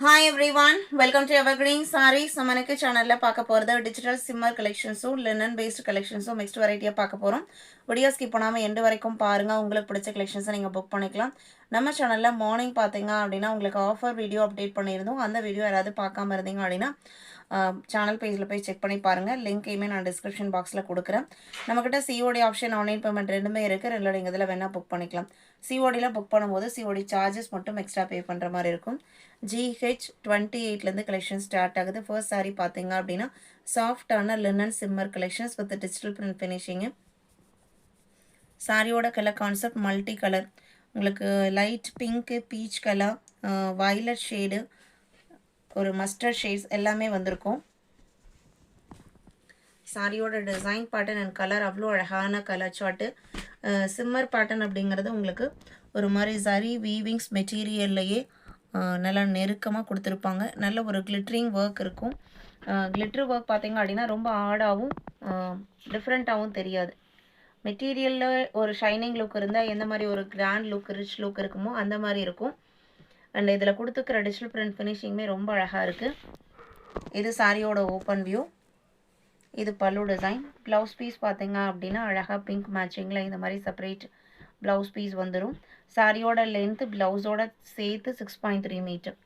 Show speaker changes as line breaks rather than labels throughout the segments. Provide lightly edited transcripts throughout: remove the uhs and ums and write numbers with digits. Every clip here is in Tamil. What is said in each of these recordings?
Hi everyone, welcome to Evergreen Sarees. நம்ம இன்னைக்கு சேனல்ல பார்க்க போறது டிஜிட்டல் சிம்மர் கலெக்ஷன்ஸும் லினன் பேஸ்ட் கலெக்ஷன்ஸும் மிக்ஸ்ட் வெரைட்டியா பார்க்க போறோம். வீடியோ ஸ்கிப் பண்ணாம எண்ட் வரைக்கும் பாருங்க. உங்களுக்கு பிடிச்ச கலெக்ஷன்ஸை நீங்க புக் பண்ணிக்கலாம். நம்ம சேனல்ல மார்னிங் பாத்தீங்க அப்படின்னா உங்களுக்கு ஆஃபர் வீடியோ அப்டேட் பண்ணியிருந்தோம். அந்த வீடியோ யாராவது பார்க்காம இருந்தீங்க அப்படின்னா சேனல் பேஜில் போய் செக் பண்ணி பாருங்கள். லிங்க்கையுமே நான் டிஸ்கிரிப்ஷன் பாக்ஸில் கொடுக்குறேன். நம்மக்கிட்ட சிஓடி ஆப்ஷன் ஆன்லைன் பேமெண்ட் ரெண்டுமே இருக்குது. ரெண்டு நீங்கள் இதில் வேணால் புக் பண்ணிக்கலாம். சிஓடியில் புக் பண்ணும்போது சிஓடி சார்ஜஸ் மட்டும் எக்ஸ்ட்ரா பே பண்ணுற மாதிரி இருக்கும். GH28லேருந்து கலெக்ஷன் ஸ்டார்ட் ஆகுது. ஃபர்ஸ்ட் சாரீ பார்த்தீங்க அப்படின்னா சாஃப்டான linen shimmer collections with digital print finishing. சாரியோட கலர் கான்செப்ட் மல்டி கலர், உங்களுக்கு light pink, peach colour, violet shade, ஒரு மஸ்டர்ட் ஷேட்ஸ் எல்லாமே வந்திருக்கும். சாரியோட டிசைன் பேட்டர்ன் அண்ட் கலர் அவ்வளோ அழகான கலர் சார்ட்டு. சிம்மர் பேட்டர்ன் அப்படிங்கிறது உங்களுக்கு ஒரு மாதிரி சரி வீவிங்ஸ் மெட்டீரியல்லையே நல்லா நெருக்கமாக கொடுத்துருப்பாங்க. நல்ல ஒரு கிளிட்ரிங் ஒர்க் இருக்கும். கிளிட்ரு ஒர்க் பார்த்தீங்க அப்படின்னா ரொம்ப ஆடாகவும் டிஃப்ரெண்ட்டாகவும் தெரியாது. மெட்டீரியலில் ஒரு ஷைனிங் லுக் இருந்தால் எந்த மாதிரி ஒரு கிராண்ட் லுக், ரிச் லுக் இருக்குமோ அந்த மாதிரி இருக்கும். அண்ட் இதில் கொடுத்துக்கிற டிஜிட்டல் பிரிண்ட் ஃபினிஷிங்குமே ரொம்ப அழகாக இருக்குது. இது சாரியோட ஓப்பன் வியூ. இது பல்லு டிசைன். ப்ளவுஸ் பீஸ் பார்த்தீங்க அப்படின்னா அழகாக பிங்க் மேட்சிங்கில் இந்த மாதிரி செப்பரேட் ப்ளவுஸ் பீஸ் வந்துடும். சாரியோட லென்த்து ப்ளவுஸோட சேர்த்து 6.3 மீட்டர்.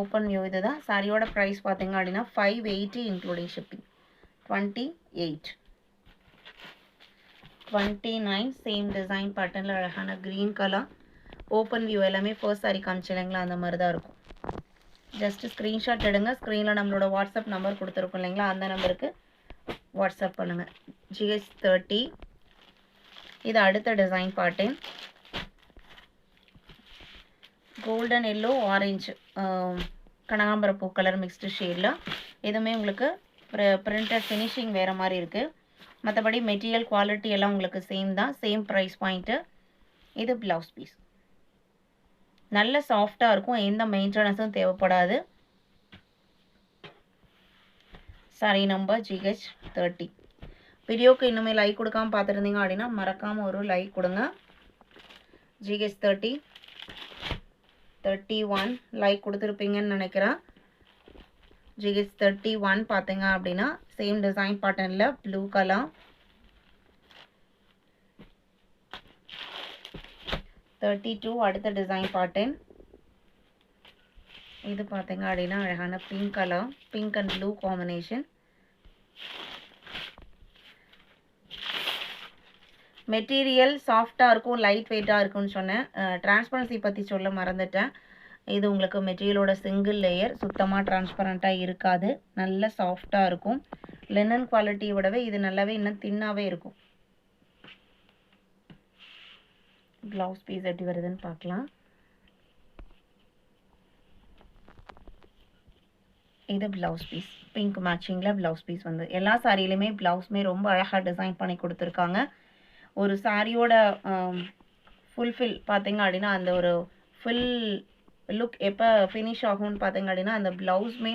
ஓப்பன் வியூ இது தான். சாரியோட ப்ரைஸ் பார்த்தீங்க அப்படின்னா 580 இன்க்ளூடிங் ஷிப்பிங். 28 29 சேம் டிசைன் பேட்டர்னில் அழகான க்ரீன் கலர். ஓப்பன் வியூ எல்லாமே ஃபர்ஸ்ட் சாரி காமிச்சில்லைங்களா அந்த மாதிரி தான் இருக்கும். ஜஸ்ட்டு ஸ்க்ரீன்ஷாட் எடுங்க. ஸ்க்ரீனில் நம்மளோட வாட்ஸ்அப் நம்பர் கொடுத்துருக்கோம் இல்லைங்களா, அந்த நம்பருக்கு வாட்ஸ்அப் பண்ணுங்கள். GH30. இது அடுத்த design pattern. Golden yellow orange கனகாம்பர பூ கலர் மிக்ஸ்டு ஷேடில். இதுவுமே உங்களுக்கு பிரிண்டட் ஃபினிஷிங் வேறு மாதிரி இருக்குது. மற்றபடி மெட்டீரியல் குவாலிட்டி எல்லாம் உங்களுக்கு சேம் தான். Same price point. இது ப்ளவுஸ் பீஸ். நல்ல சாஃப்டாக இருக்கும். எந்த மெயின்டெனன்ஸும் தேவைப்படாது. Sari number GH30. வீடியோக்கு இன்னுமே லைக் கொடுக்காமல் பார்த்துருந்தீங்க அப்படின்னா மறக்காமல் ஒரு லைக் கொடுங்க. GH30 31 லைக் கொடுத்துருப்பீங்கன்னு நினைக்கிறேன். GH31 பார்த்தீங்க அப்படின்னா சேம் டிசைன் பேட்டர்னில் ப்ளூ கலர். 32 அடுத்த டிசைன் பேட்டர்ன். இது பார்த்தீங்க அப்படின்னா அழகான pink colour, pink and blue combination. Material சாஃப்டாக இருக்கும், லைட் வெயிட்டாக இருக்கும்னு சொன்னேன். டிரான்ஸ்பரன்சி பற்றி சொல்ல மறந்துட்டேன். இது உங்களுக்கு மெட்டீரியலோட சிங்கிள் லேயர், சுத்தமாக டிரான்ஸ்பரண்ட்டாக இருக்காது. நல்ல சாஃப்டாக இருக்கும். லினன் குவாலிட்டியை விடவே இது நல்லாவே இன்னும் தின்னாகவே இருக்கும். ப்ளவுஸ் பீஸ் எப்படி வருதுன்னு பார்க்கலாம். இது ப்ளவுஸ் பீஸ். பிங்க் மேட்சிங்கில் ப்ளவுஸ் பீஸ் வந்து எல்லா சாரியிலுமே ப்ளவுஸுமே ரொம்ப அழகாக டிசைன் பண்ணி கொடுத்துருக்காங்க. ஒரு சாரியோட ஃபுல்ஃபில் பார்த்தீங்க அப்படின்னா அந்த ஒரு ஃபுல் லுக் எப்போ ஃபினிஷ் ஆகும்னு பார்த்தீங்க அப்படின்னா அந்த ப்ளவுஸுமே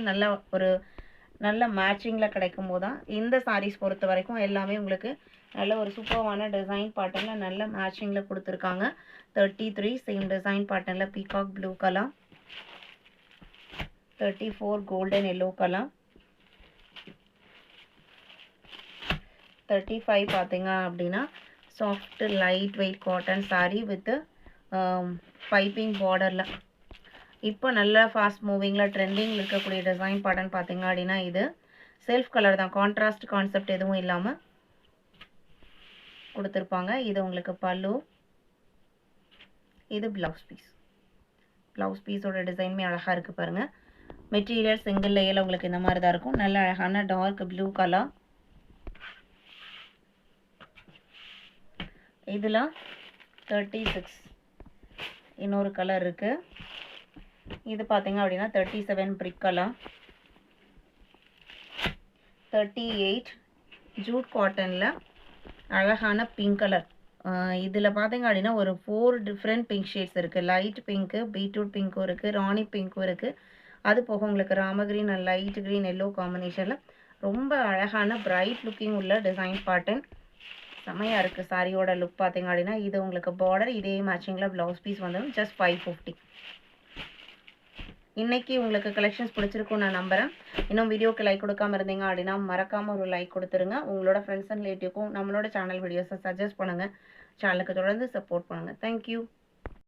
நல்ல மேட்சிங்கில் கிடைக்கும் போது தான். இந்த சாரீஸ் பொறுத்த வரைக்கும் எல்லாமே உங்களுக்கு நல்ல ஒரு சூப்பர்வான டிசைன் பேட்டர்னில் நல்ல மேட்சிங்கில் கொடுத்துருக்காங்க. 33 சேம் டிசைன் பேட்டர்னில் peacock blue colour. 34 golden yellow colour. 35 பார்த்தீங்க அப்படின்னா soft light weight cotton sari with piping பார்டரில். இப்போ நல்ல ஃபாஸ்ட் மூவிங்கில் ட்ரெண்டிங்கில் இருக்கக்கூடிய டிசைன் பேட்டர்ன் பார்த்தீங்க அப்படின்னா இது செல்ஃப் கலர் தான். கான்ட்ராஸ்ட் கான்செப்ட் எதுவும் இல்லாமல் கொடுத்துருப்பாங்க. இது உங்களுக்கு பல்லு. இது ப்ளவுஸ் பீஸ். ப்ளவுஸ் பீஸோட டிசைனுமே அழகாக இருக்குது பாருங்கள். மெட்டீரியல் சிங்கிள் லேயரில் உங்களுக்கு இந்த மாதிரி தான் இருக்கும். நல்ல அழகான டார்க் ப்ளூ கலர். இதில் 36 இன்னொரு கலர் இருக்குது. இது பார்த்தீங்க அப்படின்னா 37 பிரிக் கலர். 38 ஜூட் காட்டனில் அழகான பிங்க் கலர். இதில் பார்த்தீங்க அப்படின்னா ஒரு 4 டிஃப்ரெண்ட் பிங்க் ஷேட்ஸ் இருக்குது. லைட் பிங்க்கு, பீட்ரூட் பிங்க்கும் இருக்குது, ராணி பிங்க்கும் இருக்குது. அது போக உங்களுக்கு Rama green and light green yellow காம்பினேஷனில் ரொம்ப அழகான பிரைட் லுக்கிங் உள்ள டிசைன் பேட்டர்ன். செமையாக இருக்குது சாரியோட லுக் பார்த்தீங்க அப்படின்னா. இது உங்களுக்கு பார்டர், இதே மேட்சிங்கில் ப்ளவுஸ் பீஸ் வந்துடும். ஜஸ்ட் 550. இன்றைக்கி உங்களுக்கு கலெக்ஷன்ஸ் பிடிச்சிருக்கும் நான் நம்புகிறேன். இன்னும் வீடியோக்கு லைக் கொடுக்காம இருந்தீங்க அப்படின்னா மறக்காமல் ஒரு லைக் கொடுத்துருங்க. உங்களோட ஃப்ரெண்ட்ஸ் அண்ட் ரிலேட்டிவ்க்கும் நம்மளோட சேனல் வீடியோஸை சஜஸ்ட் பண்ணுங்கள். சேனலுக்கு தொடர்ந்து சப்போர்ட் பண்ணுங்கள். தேங்க்யூ.